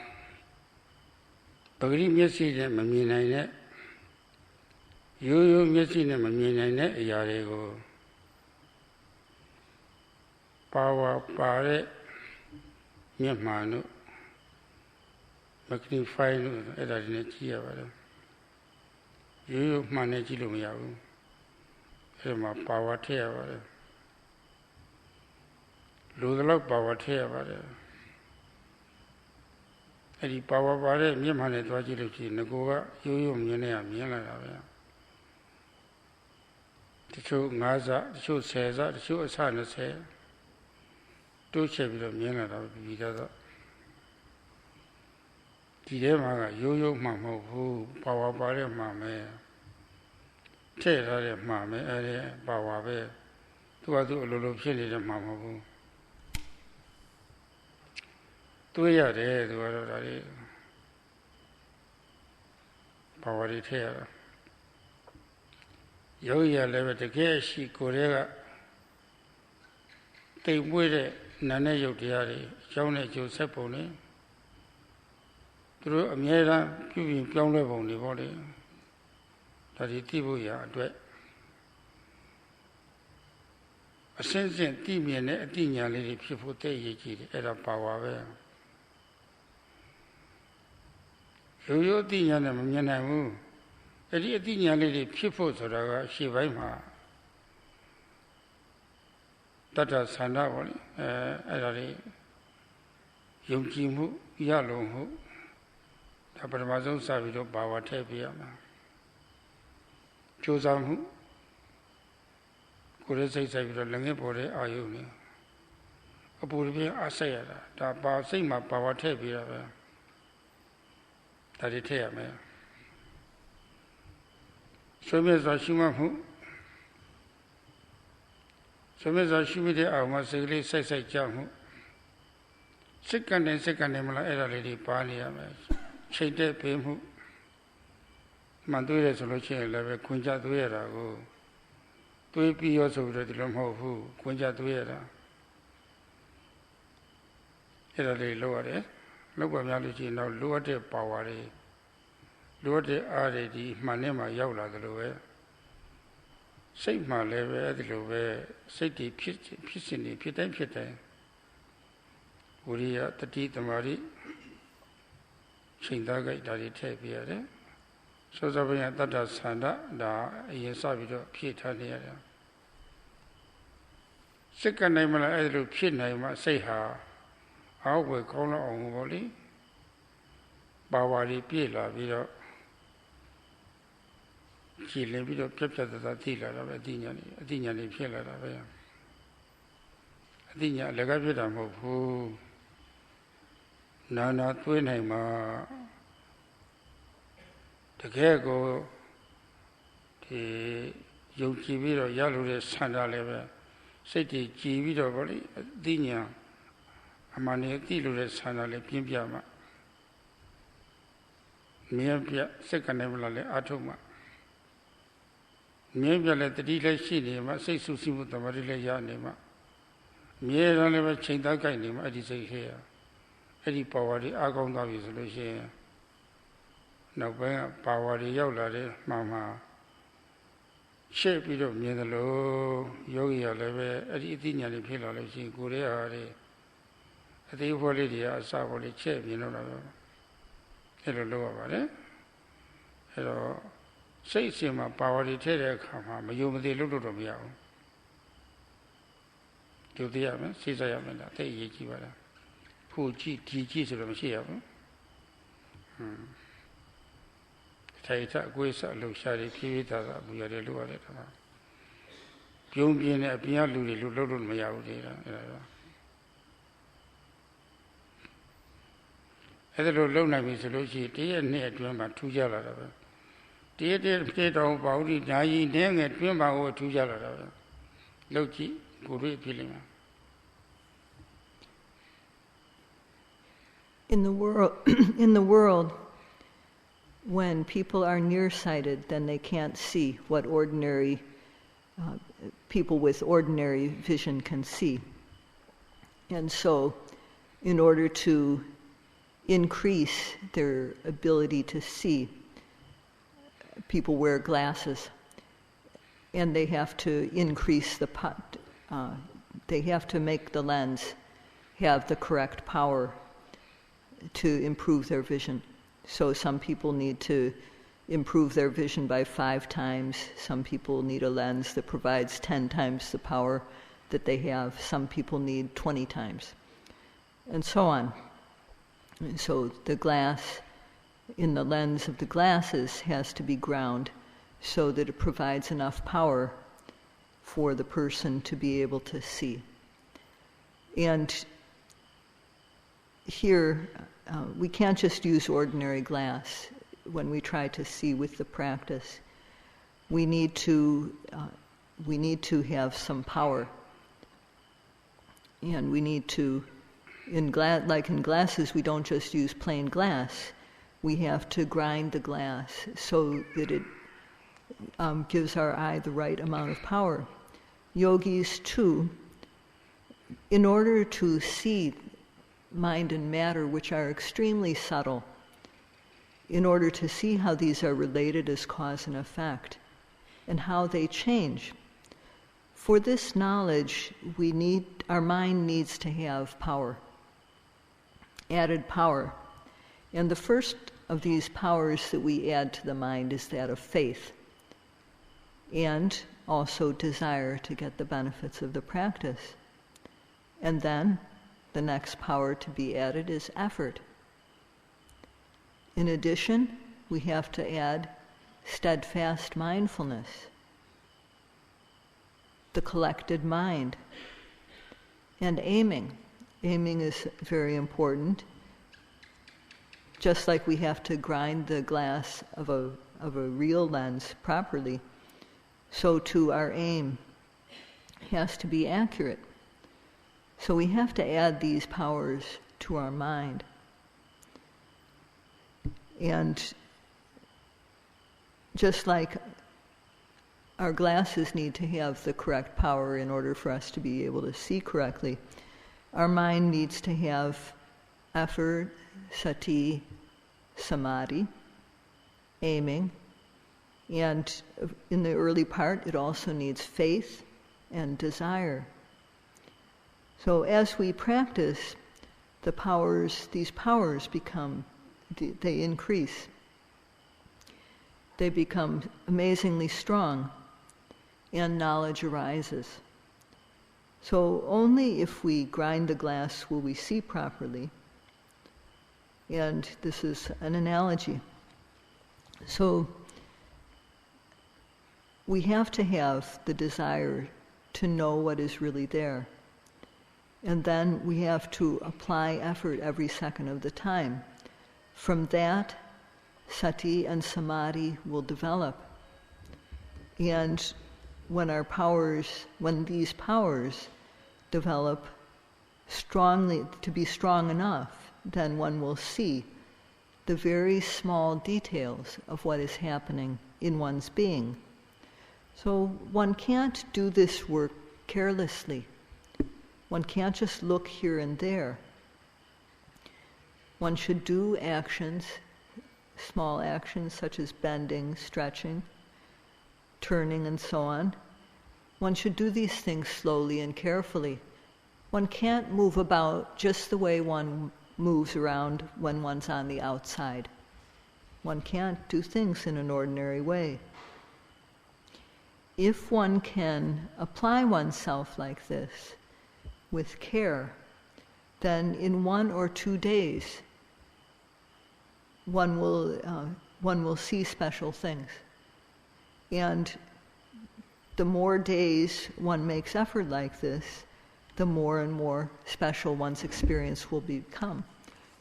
Pagri Messi ne Mamina Yu Messi ne Mamina Yarego Power Pare Yamano Magnify Edanetia Yu Managilum Emma Power Tear Ludlock Power Tear Eddie Power Pare Yamane Twajiluchi Nagoa Yu Munea Miela the show Gaza, the show Caesar, the show Sana say two chapters of Miela Vida. Tidemaga, Yo Mamma, who Power Pare Mame, Tera Mame, Power Bear, to a little chili of Mamma. တွေ့ရတယ်သူကတော့ဒါလေးပါဝါတွေထည့်ရတာယောဂီရလည်းပဲတကယ်ရှိကိုယ်တည်းကတိမ်မွေးတဲ့နာနဲ့ရုပ်တရားတွေအကြောင်းနဲ့အကျိုးဆက်ပုံတွေသူတို့အမြဲတမ်းပြုပြင်ပြောင်းလဲပုံတွေပေါ့လေဒါဒီသိဖို့ရအတွက်အစင်းစင်းသိမြင်တဲ့အသိဉာဏ်လေးတွေဖြစ်ဖို့တည့်ရည်ကြည့်တယ်အဲ့ဒါပါဝါပဲရိုးရိုးအသိဉာဏ်နဲ့မမြင်နိုင်ဘူးအဲ့ဒီအသိဉာဏ်လေးတွေဖြစ်ဖို့ဆိုတာကရှေ့ပိုင်းမှာတတ္တဆန္ဒပေါ့လေအဲ့ဒါလေးယုံကြည်မှုရလုံမှုဒါပထမဆုံးစပြီးတော့ပါဝါထည့်ပြရမှာကြိုးစားမှုကိုယ်ရဲ့စိတ်ဆိုင်ပြီးတော့လည်းငယ်ပေါ်တဲ့အာယုန်နဲ့အပူတပြင်းအားဆက်ရတာဒါပါစိတ်မှာပါဝါထည့်ပြရပဲဒါတွေထည့်ရမယ်ဆွေးမြေ့စွာရှိမှမှုဆွေးမြေ့စွာရှိမိတဲ့အောင်မှာစိတ်ကလေးစိုက်စိုက်ကြမှုစိတ်ကနေမလားအဲ့ဒါလေးတွေပါနေရမယ်ချိန်တဲ့ပေးမှုမှန်တွေ့ရဆိုလို့ရှိရင်လည်းပဲခွင်ကြသွေးရတာကိုသွေးပြီးရောဆိုပြီးတော့ဒီလိုမဟုတ်ဘူးခွင်ကြသွေးရတာအဲ့ဒါလေးလောက်ရတယ်လောက်ပါများလို့ရှိရင်တော့လိုအပ်တဲ့ပါဝါတွေလိုအပ်တဲ့အားတွေဒီမှန်နဲ့မှရောက်လာတယ်လို့ပဲစိတ်မှလည်းပဲအဲ့ဒီလိုပဲစိတ်တွေဖြစ်စဉ်တွေဖြစ်တိုင်းဝိရိယတတိတမာတိချိန်သားကြိုက်ဒါတွေထည့်ပြရတယ်စောစောပိုင်းတတ္တဆန္ဒဒါအရင်စပြီးတော့ဖြည့်ထားနေရတယ်စိတ်ကနိုင်မလားအဲ့ဒီလိုဖြစ်နိုင်မှစိတ်ဟာအောက်ဝယ်ကောင်းလောက်အောင်ပေါ့လေပါဝါတွေပြည့်လာပြီးတော့ကြည်လင်ပြီးတော့ပြတ်ပြတ်သားသားသိလာတာပဲအသိဉာဏ်တွေဖြစ်လာတာပဲအသိဉာဏ်အလကားဖြစ်တာမဟုတ်ဘူးနာသွေးနိုင်မှာတကယ်ကိုဒီယုံကြည်ပြီးတော့ရလို့တဲ့ဆန္ဒလည်းပဲစိတ်တည်ကြည်ပြီးတော့ဗောလေအသိဉာဏ်အမှန်နဲ့သိလို့တဲ့ဆန္ဒလည်းပြင်းပြမှာမြဲပြစိတ်ကနေမလားလဲအထုံးမှာမြဲပြလည်းတတိလည်းရှိနေမှာစိတ်ဆူဆီးမှုတမာတိလည်းရနေမှာမြဲတယ်လည်းပဲချိန်သားကြိုက်နေမှာအဲ့ဒီစိတ်ခဲရအဲ့ဒီပါဝါတွေအကောင်းသွားပြီဆိုလို့ရှိရင်နောက်ပိုင်းကပါဝါတွေရောက်လာတဲ့မှရှေ့ပြီးတော့မြင်တယ်လို့ယောဂီရလည်းပဲအဲ့ဒီအသိဉာဏ်တွေဖြစ်လာလို့ရှိရင်ကိုယ်ရဲ့ဟာတွေအသေးဖို့လေးတွေအစဖို့လေးချက်မြင်တော့တာပဲအဲ့လိုလုပ်ရပါတယ်အဲ့တော့စိတ်အစဉ်မှာပါဝါတွေထည့်တဲ့အခါမှာမယုံမသိလုပ်လို့တော့မရဘူးကြိုသိရမယ်စိတ်ဆက်ရမယ်လားသိအရေးကြီးပါလားဖို့ကြည့်ဒီကြည့်ဆိုတော့မရှိရဘူးထိုင်ထအကွေးဆက်လှူရှားတွေဖြည်းဖြည်းသာသာအပူရတယ်လို့ရတယ်တော့ပြုံးပြင်းတဲ့အပြင်ကလူတွေလို့လုပ်လို့မရဘူးလေအဲ့ဒါအဲ့ဒါလိုလုံနိုင်ပြီဆိုလို့ရှိရင်တရက်နှစ်အတွင်းမှာထူးကြလာတာပဲ Day don't body, dying, dang it, remember over 2 years. Loki, good feeling. In the world, when people are nearsighted, then they can't see what ordinary people with ordinary vision can see. And so, in order to increase their ability to see, people wear glasses, and they have to increase they have to make the lens have the correct power to improve their vision. So some people need to improve their vision by 5 times. Some people need a lens that provides 10 times the power that they have. Some people need 20 times, and so on. And so the glass in the lens of the glasses has to be ground so that it provides enough power for the person to be able to see. And here, we can't just use ordinary glass when we try to see with the practice. We need to have some power, and we need to, like in glasses, we don't just use plain glass. We have to grind the glass so that it gives our eye the right amount of power. Yogis too, in order to see mind and matter, which are extremely subtle, in order to see how these are related as cause and effect, and how they change. For this knowledge, our mind needs to have power, added power. And the first of these powers that we add to the mind is that of faith, and also desire to get the benefits of the practice. And then the next power to be added is effort. In addition, we have to add steadfast mindfulness, the collected mind, and aiming. Aiming is very important. Just like we have to grind the glass of a real lens properly, so too our aim has to be accurate. So we have to add these powers to our mind. And just like our glasses need to have the correct power in order for us to be able to see correctly, our mind needs to have effort, sati, samadhi, aiming, and in the early part it also needs faith and desire. So as we practice, these powers they increase. They become amazingly strong, and knowledge arises. So only if we grind the glass will we see properly. And this is an analogy. So we have to have the desire to know what is really there. And then we have to apply effort every second of the time. From that, sati and samadhi will develop. And when these powers develop strongly, to be strong enough, then one will see the very small details of what is happening in one's being. So one can't do this work carelessly. One can't just look here and there. One should do actions, small actions such as bending, stretching, turning, and so on. One should do these things slowly and carefully. One can't move about just the way one moves around when one's on the outside. One can't do things in an ordinary way. If one can apply oneself like this, with care, then in 1 or 2 days, one will see special things. And the more days one makes effort like this, the more and more special one's experience will become.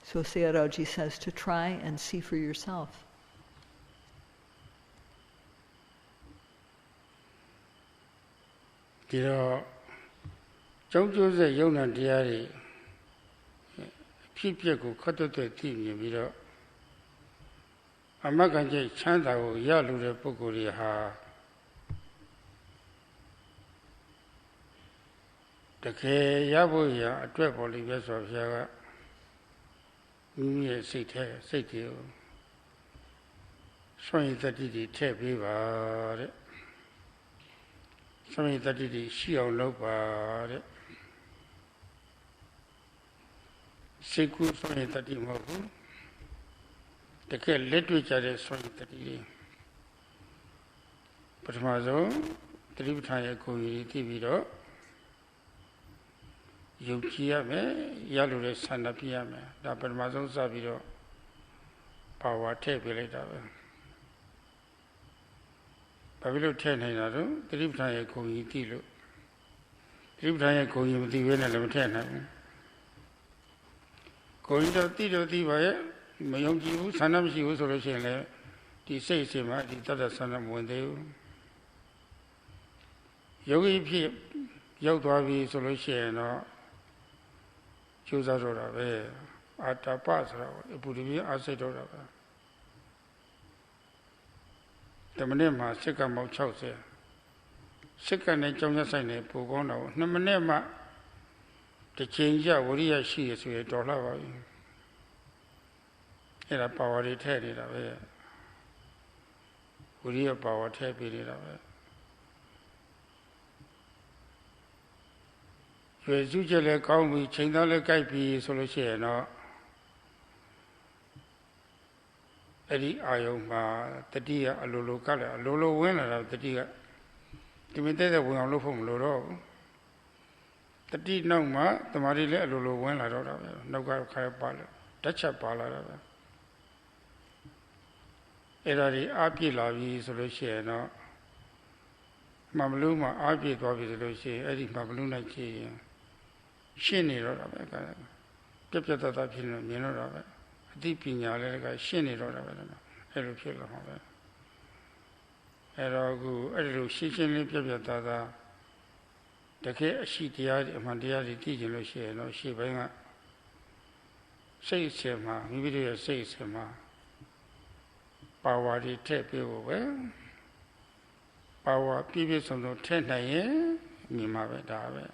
So Sayadawgyi says to try and see for yourself. ဒီတော့ကျောင်းကျိုးဆက်ယုံနာတရားတွေဖြစ်ပျက်ကိုခတ်တွတ်သိမြင်ပြီးတော့အမဂ္ဂံကျိတ်ချမ်းသာကိုရလို့တဲ့ပုဂ္ဂိုလ်တွေဟာတကယ်ရဖို့ရအတွက်ပေါ်လိမ့်ပဲဆိုဘုရားကမိမိရဲ့စိတ်တွေကိုစွန့်ရည်တတိတွေထည့်ပေးပါတဲ့စွန့်ရည်တတိတွေရှိအောင်လုပ်ပါတဲ့စိတ်ကူးစွန့်ရည်တတိမဟုတ်ဘူးတကယ်လက်တွေ့ကြတဲ့စွန့်ရည်တတိတွေပထမဆုံးသတိပဋ္ဌာန်ရဲ့ကိုယ်ရည်သိပြီးတော့ယုံကြည်ရမယ်ရလို့တဲ့ဆန္ဒပြရမယ်ဒါပထမဆုံးစပြီးတော့ပါဝါထည့်ပေးလိုက်တာပဲဘာဖြစ်လို့ထည့်နိုင်တာတော့သတိပဋ္ဌာန်ရဲ့ကိုယ်ရည်သိလို့သတိပဋ္ဌာန်ရဲ့ကိုယ်ရည်မသိဘဲနဲ့လည်းမထည့်နိုင်ဘူးကိုယ်ရည်တော့သိပါရဲ့မယုံကြည်ဘူးဆန္ဒမရှိဘူးဆိုလို့ရှိရင်လည်းဒီစိတ်အစဉ်မှာဒီတတ္တဆန္ဒမဝင်သေးဘူးယောဂီဖြစ်ရောက်သွားပြီဆိုလို့ရှိရင်တော့ကျိုးစားတော့တာပဲအာတပဆိုတာအပူတပြင်းအားစိတ်တော့တာပဲတမနစ်မှာစိတ်ကမောက်60စိတ်ကနဲ့ကြောင်းရဆိုင်နေပိုကောင်းတော့2မိနစ်မှတစ်ချိန်ကြဝရိယရှိရဆိုရင်တော်လှပါပြီအဲ့ဒါပါဝါတွေထည့်နေတာပဲဝရိယပါဝါထည့်ပေးနေတာပဲရွယ်စုချက်လည်းကောင်းပြီချိန်သားလည်းကြိုက်ပြီဆိုလို့ရှိရင်တော့အဲ့ဒီအာယုံမှာတတိယအလိုလိုကလည်းအလိုလိုဝင်လာတာတတိကဒီမတဲ့ဝင်အောင်လုပ်ဖို့မလိုတော့ဘူးတတိနောက်မှာတမာတိလည်းအလိုလိုဝင်လာတော့တာပဲနောက်ကခါပါလို့တက်ချက်ပါလာတာပဲအဲ့ဒါဒီအားပြည့်လာပြီဆိုလို့ရှိရင်တော့မမလူးမှာအားပြည့်သွားပြီဆိုလို့ရှိရင်အဲ့ဒီမမလူးနိုင်ချင်ရှင်းနေတော့တာပဲပြက်တတ်ဖြစ်နေမြင်တော့တာပဲအသိပညာလည်းကရှင်းနေတော့တာပဲအဲ့လိုဖြစ်လာမှာပဲအဲ့တော့အခုအဲ့လိုရှင်းလေးပြက်တတ်တကယ်အရှိတရားအမှန်တရားတွေသိကျင်လို့ရှိရင်တော့ရှေ့ပိုင်းကစိတ်အစဉ်မှာမိမိတို့ရဲ့စိတ်အစဉ်မှာပါဝါတွေထည့်ပေးဖို့ပဲပါဝါပြည့်စုံထည့်နိုင်ရင်မြင်မှာပဲဒါပဲ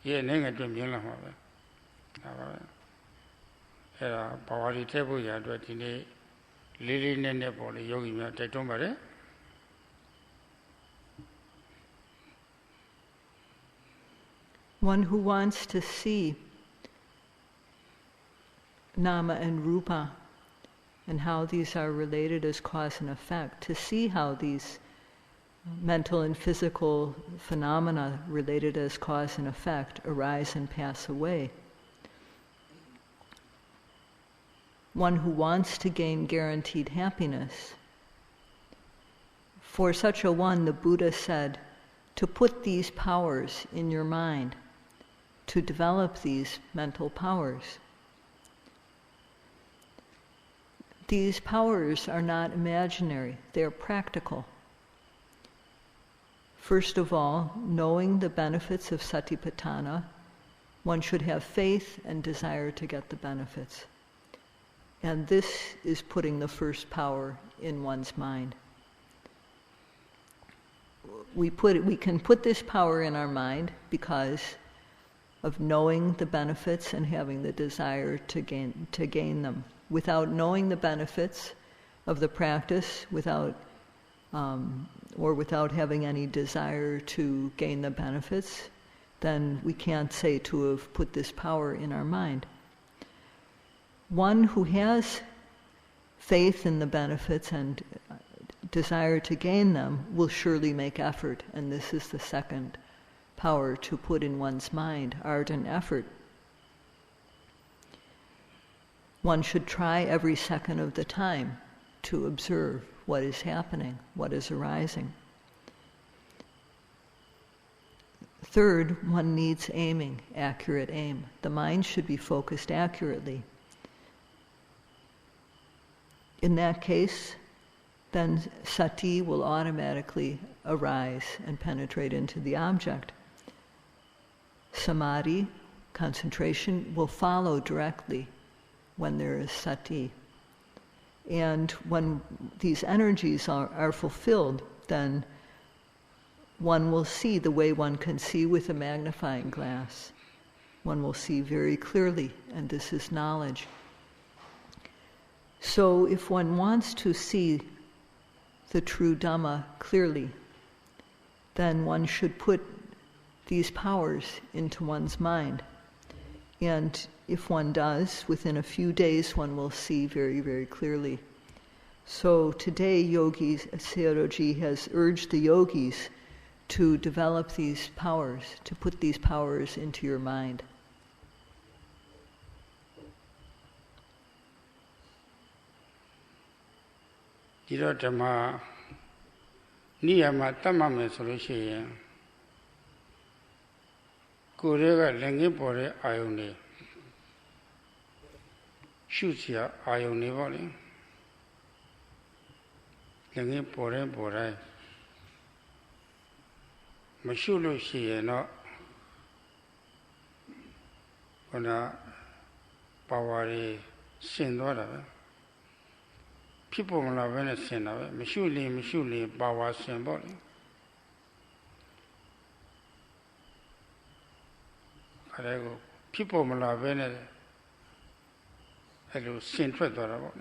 ရဲ့နိုင်ငံအတွက်မြင်လာမှာပဲဒါပါပဲအဲ့ဒါပါဝါတွေထည့်ဖို့ရအတွက်ဒီနေ့လေးနက်နက်ပေါ်လေယောဂီများတိုက်တွန်းပါတယ်One who wants to see Nama and Rupa and how these are related as cause and effect, to see how these mental and physical phenomena related as cause and effect arise and pass away. One who wants to gain guaranteed happiness. For such a one, the Buddha said, to put these powers in your mind, to develop these mental powers. These powers are not imaginary, they are practical. First of all, knowing the benefits of satipatthana, one should have faith and desire to get the benefits. And this is putting the first power in one's mind. We can put this power in our mind because of knowing the benefits and having the desire to gain them. Without knowing the benefits of the practice, without having any desire to gain the benefits, then we can't say to have put this power in our mind. One who has faith in the benefits and desire to gain them will surely make effort, and this is the second power to put in one's mind, ardent effort. One should try every second of the time to observe what is happening, what is arising. Third, one needs aiming, accurate aim. The mind should be focused accurately. In that case, then sati will automatically arise and penetrate into the object. samadhi, concentration, will follow directly when there is sati. And when these energies are fulfilled, then one will see the way one can see with a magnifying glass. One will see very clearly, and this is knowledge. So if one wants to see the true Dhamma clearly, then one should put these powers into one's mind. And if one does, within a few days one will see very, very clearly. So today Yogis, Sayadawgyi has urged the Yogis to develop these powers, to put these powers into your mind. Dhamma niyama tamame solution. Kurega lengi pore ayone. Shutia ayone boli. Lengi pore. Mashulu shiye no. Kona pawari sindora. People will have any sin of it. Mashuli, bawa symbol. People will have any sin to it.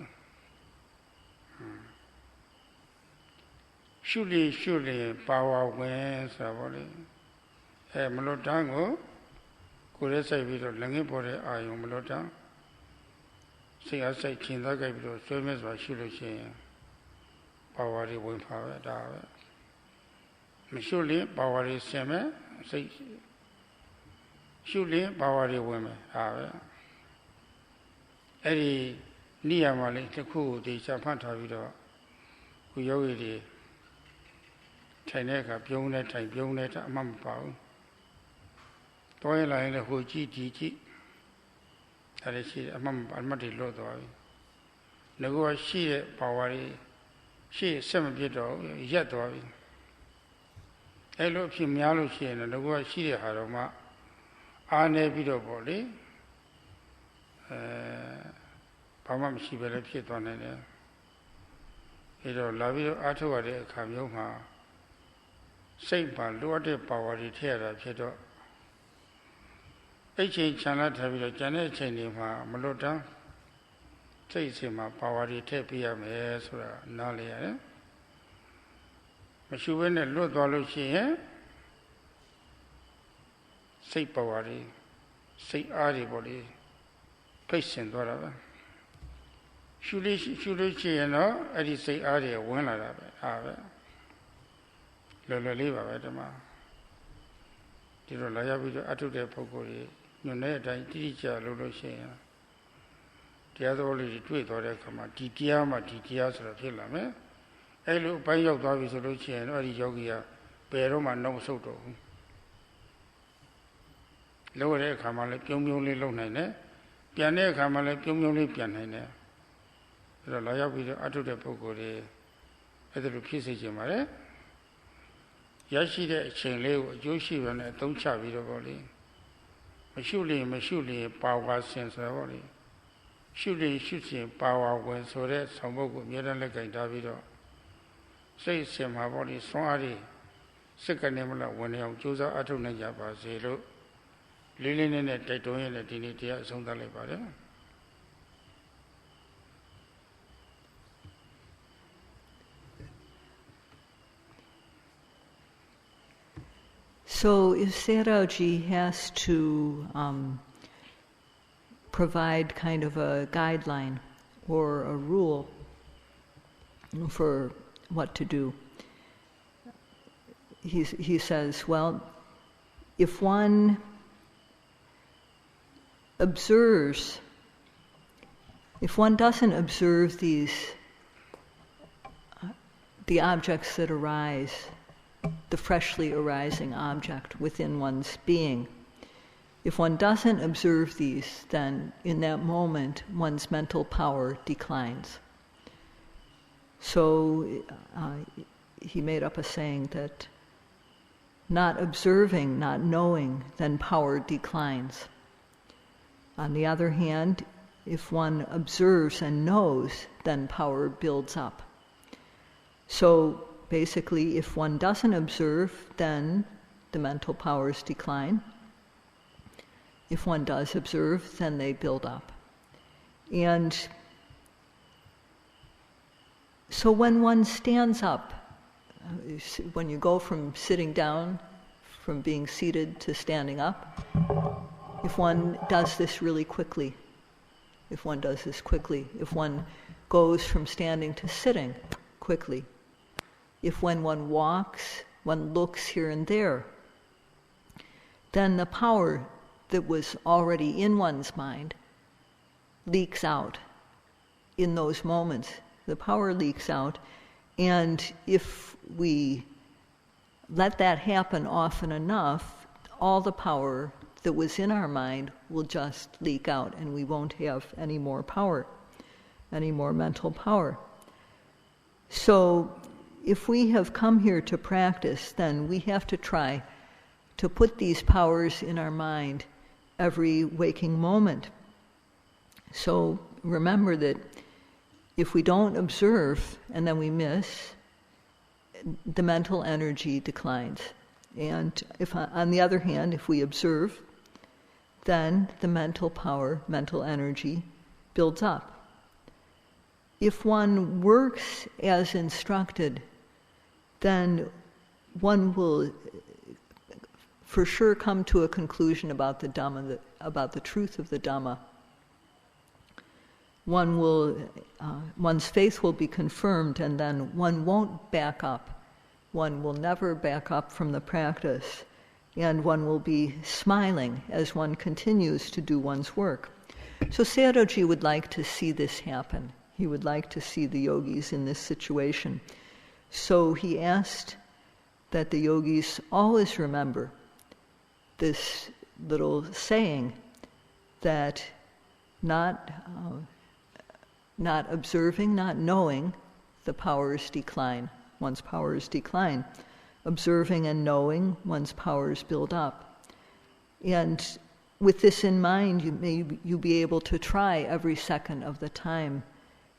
Surely, bawa wins about it. A melodango, could I say, we don't lang for it, I am melodang. See, I say, Chinda gave you swimmers by Shulushi, Pawari win power. Surely, Pawari seme, say, surely, Pawari women. Eddie Niamali, the cool, the Japanta video, who Yogi, Chineka, Pionet, Mampao, Toyla in the Hoji. That is, I'm not a lot of it. Nago, she, Pawari, she, 7 feet old, yet of it. I look him Yalushi and Nago, she, Haroma, Ane Bido body, Pamam, she will appear on it. It'll love you, Atawade, Kamyoma, Saint Pan, Lord, Pawari, Terra, Pedo. I change channel to be a Janet changing my Malota. Say, my power, tapia, me, so Nalia. But she went a lot of she, say power, say body, patient, whatever. Should she, know, I did say Ari, one of it. Lola leave of it, ma. Did a liability to the Pocori. No, I teacher, Lolo Shea. The other already tweet or recommend Titias or Filame. I look by your dog is a Lucian or Yogi, Peroma no soto. Lower Kamala, Pumuli Lonene, Piane Kamala, Pumuli Pianene. The liability to the Pocori. At the Lucisi Mare. Yashi de Chenle, Joshi and a Toncha Vidovoli. Surely, power sense of body. Surely, shooting power when so that some book would be like a Davido. Say, Sam, my body, sorry. Second name, when you choose a Atunaja Basilo, Lilin and a tattoo in a dignity, something like that. So if Sayadawgyi has to provide kind of a guideline or a rule for what to do, he says, well, if one observes, if one doesn't observe the objects that arise, the freshly arising object within one's being. If one doesn't observe these, then in that moment, one's mental power declines. So he made up a saying that not observing, not knowing, then power declines. On the other hand, if one observes and knows, then power builds up. So basically, if one doesn't observe, then the mental powers decline. If one does observe, then they build up. And so when one stands up, when you go from sitting down, from being seated to standing up, if one does this really quickly, if one goes from standing to sitting quickly, if when one walks, one looks here and there, then the power that was already in one's mind leaks out in those moments. The power leaks out, and if we let that happen often enough, all the power that was in our mind will just leak out, and we won't have any more power, any more mental power. So if we have come here to practice, then we have to try to put these powers in our mind every waking moment. So remember that if we don't observe and then we miss, the mental energy declines. And if, on the other hand, if we observe, then the mental power, mental energy builds up. If one works as instructed, then one will for sure come to a conclusion about the Dhamma, about the truth of the Dhamma. One will, one's faith will be confirmed, and then one won't back up. One will never back up from the practice, and one will be smiling as one continues to do one's work. So Sayadawgyi would like to see this happen. He would like to see the yogis in this situation. So he asked that the yogis always remember this little saying that not observing, not knowing, the powers decline. One's powers decline. Observing and knowing, one's powers build up. And with this in mind, you'll be able to try every second of the time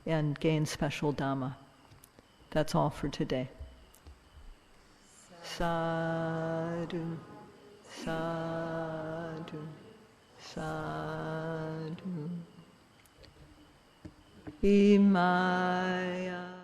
and gain special Dhamma. That's all for today. Sadhu, sadhu, sadhu. Imaya.